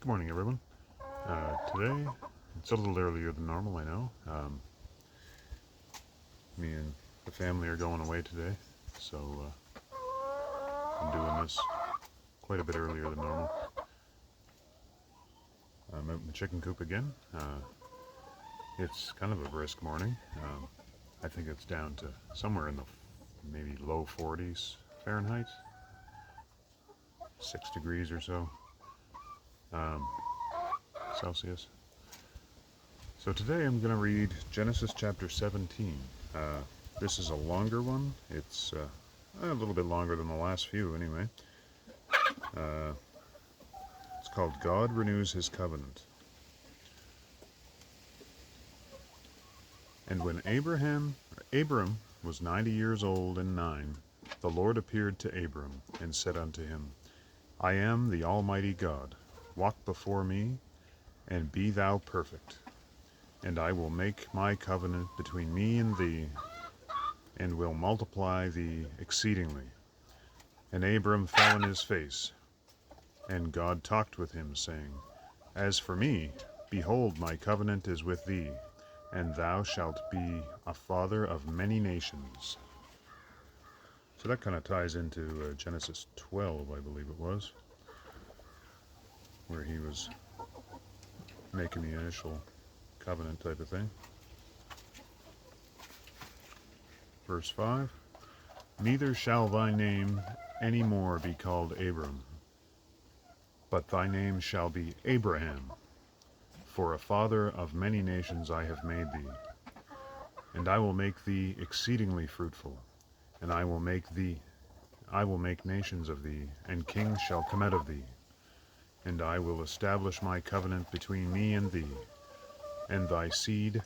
Good morning, everyone. Today, it's a little earlier than normal, I know. Me and the family are going away today, so I'm doing this quite a bit earlier than normal. I'm out in the chicken coop again. It's kind of a brisk morning. I think it's down to somewhere in the maybe low 40s Fahrenheit, 6 degrees or so Celsius. So today I'm going to read Genesis chapter 17. This is a longer one. It's a little bit longer than the last few anyway. It's called God Renews His Covenant. And when Abram was 90 years old and 9, the Lord appeared to Abram and said unto him, I am the Almighty God. Walk before me, and be thou perfect. And I will make my covenant between me and thee, and will multiply thee exceedingly. And Abram fell on his face, and God talked with him, saying, As for me, behold, my covenant is with thee, and thou shalt be a father of many nations. So that kind of ties into Genesis 12, I believe it was, where he was making the initial covenant type of thing. Verse 5, Neither shall thy name any more be called Abram, but thy name shall be Abraham, for a father of many nations I have made thee. And I will make thee exceedingly fruitful, and I will make nations of thee, and kings shall come out of thee. And I will establish my covenant between me and thee, and thy seed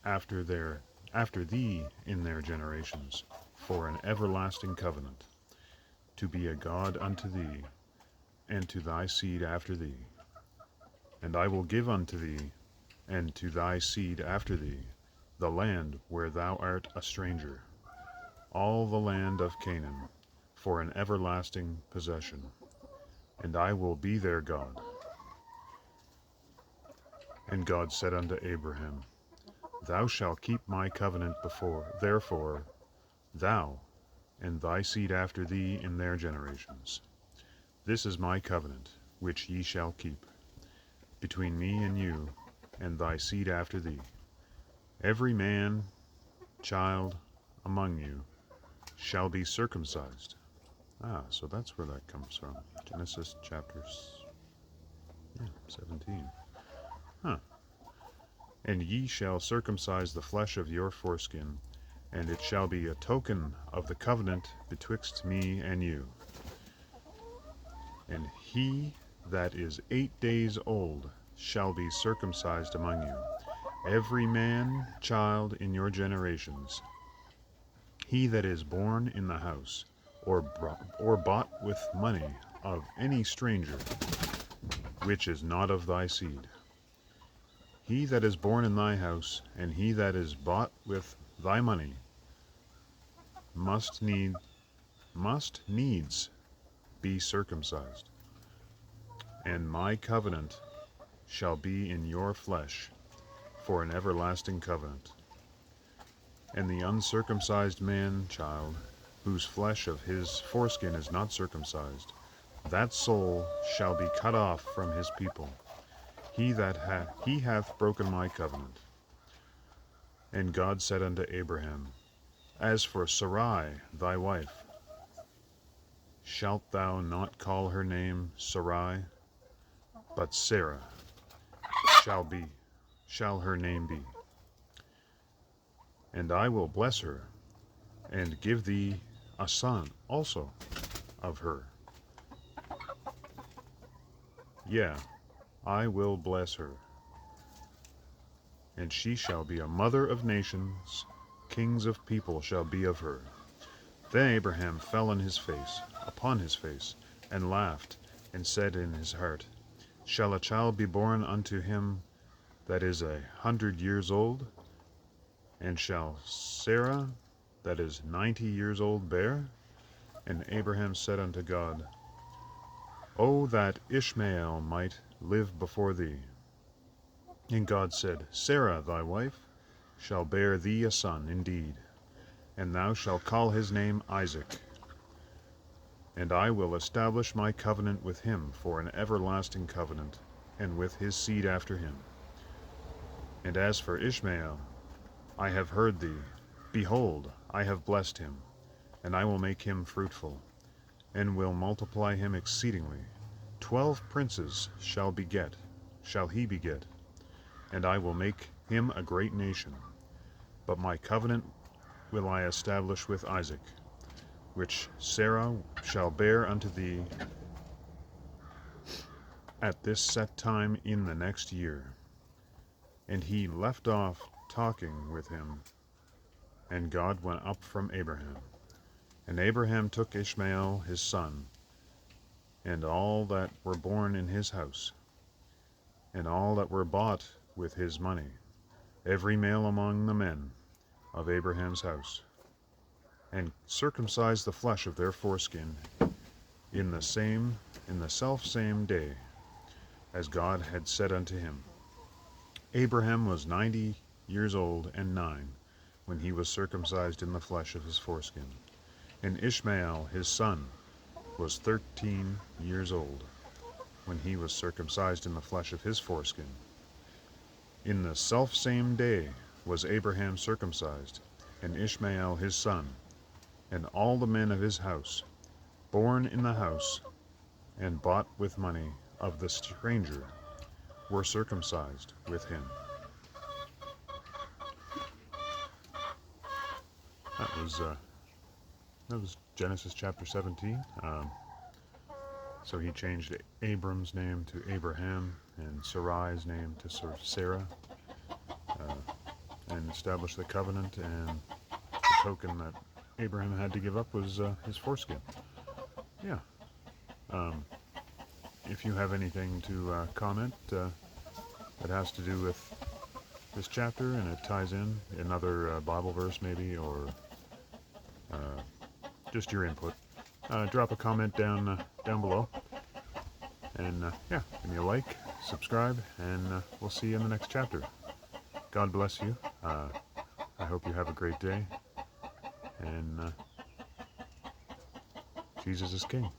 after thee in their generations, for an everlasting covenant, to be a God unto thee, and to thy seed after thee. And I will give unto thee, and to thy seed after thee, the land where thou art a stranger, all the land of Canaan, for an everlasting possession. And I will be their God. And God said unto Abraham, Thou shalt keep my covenant therefore, thou and thy seed after thee in their generations. This is my covenant, which ye shall keep, between me and you, and thy seed after thee. Every man, child among you, shall be circumcised. So that's where that comes from. Genesis chapter 17. And ye shall circumcise the flesh of your foreskin, and it shall be a token of the covenant betwixt me and you. And he that is 8 days old shall be circumcised among you, every man child in your generations. He that is born in the house, or bought with money of any stranger, which is not of thy seed. He that is born in thy house, and he that is bought with thy money, must needs be circumcised. And my covenant shall be in your flesh, for an everlasting covenant. And the uncircumcised man child, whose flesh of his foreskin is not circumcised, that soul shall be cut off from his people. He hath broken my covenant. And God said unto Abraham, As for Sarai thy wife, shalt thou not call her name Sarai, but Sarah shall her name be. And I will bless her, and give thee a son also of her. Yea, I will bless her, and she shall be a mother of nations, kings of people shall be of her. Then Abraham fell on upon his face, and laughed, and said in his heart, Shall a child be born unto him that is 100 years old? And shall Sarah, that is 90 years old, bear? And Abraham said unto God, O that Ishmael might live before thee. And God said, Sarah thy wife shall bear thee a son indeed, and thou shalt call his name Isaac. And I will establish my covenant with him for an everlasting covenant, and with his seed after him. And as for Ishmael, I have heard thee. Behold, I have blessed him, and I will make him fruitful, and will multiply him exceedingly. 12 princes shall he beget, and I will make him a great nation. But my covenant will I establish with Isaac, which Sarah shall bear unto thee at this set time in the next year. And he left off talking with him, and God went up from Abraham. And Abraham took Ishmael his son, and all that were born in his house, and all that were bought with his money, every male among the men of Abraham's house, and circumcised the flesh of their foreskin in the selfsame day, as God had said unto him. Abraham was 90 years old and 9 when he was circumcised in the flesh of his foreskin. And Ishmael his son was 13 years old when he was circumcised in the flesh of his foreskin. In the selfsame day was Abraham circumcised, and Ishmael his son, and all the men of his house, born in the house, and bought with money of the stranger, were circumcised with him. That was Genesis chapter 17. So he changed Abram's name to Abraham, and Sarai's name to Sarah, and established the covenant, and the token that Abraham had to give up was his foreskin. Yeah. If you have anything to comment that has to do with this chapter and it ties in another Bible verse maybe, or just your input, drop a comment down below, and yeah, give me a like, subscribe, and we'll see you in the next chapter. God bless you. I hope you have a great day, and Jesus is King.